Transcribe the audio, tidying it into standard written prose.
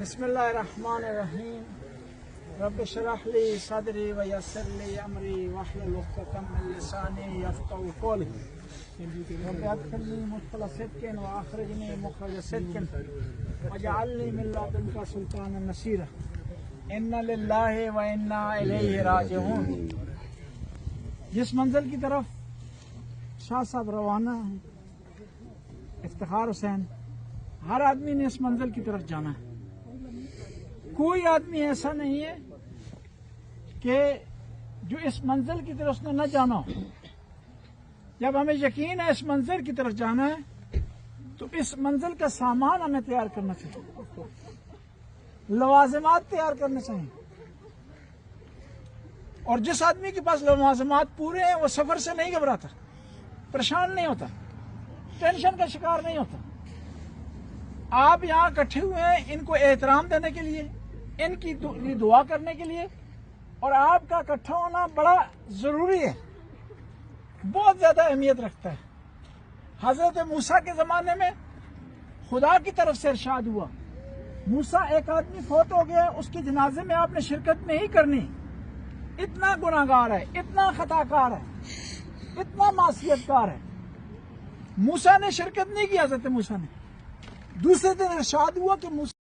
बिस्मिल्लाहिर्रहमानिर्रहीम रब इश्रह ली सदरी व यस्सिर ली अमरी वहलुल उक़दतम मिन लिसानी यफ़क़हू क़ौली रब अदखिलनी मुदख़िल सिद्क़िन व अख़रिजनी मुख़रज सिद्क़िन वजअलनी मिन लदुनका सुल्तानन नसीरा इन्ना लिल्लाहि व इन्ना इलैहि राजिऊन। जिस मंजिल की तरफ शाह साहब रवाना हैं, इफ्तिखार हुसैन, हर आदमी ने इस मंजिल की तरफ जाना है। कोई आदमी ऐसा नहीं है कि जो इस मंजिल की तरफ उसने न जाना हो। जब हमें यकीन है इस मंजिल की तरफ जाना है तो इस मंजिल का सामान हमें तैयार करना चाहिए, लवाज़िमात तैयार करने चाहिए। और जिस आदमी के पास लवाज़िमात पूरे हैं वो सफर से नहीं घबराता, परेशान नहीं होता, टेंशन का शिकार नहीं होता। आप यहाँ इकट्ठे हुए हैं इनको एहतराम देने के लिए, इनकी दुआ करने के लिए, और आपका इकट्ठा होना बड़ा जरूरी है, बहुत ज्यादा अहमियत रखता है। हजरत मूसा के जमाने में खुदा की तरफ से इरशाद हुआ, मूसा एक आदमी फौत हो गया, उसके जनाजे में आपने शिरकत नहीं करनी, इतना गुनाहगार है, इतना खताकार है, इतना मासियतकार है। मूसा ने शिरकत नहीं की, हजरत मूसा ने। दूसरे दिन इरशाद हुआ कि मूसा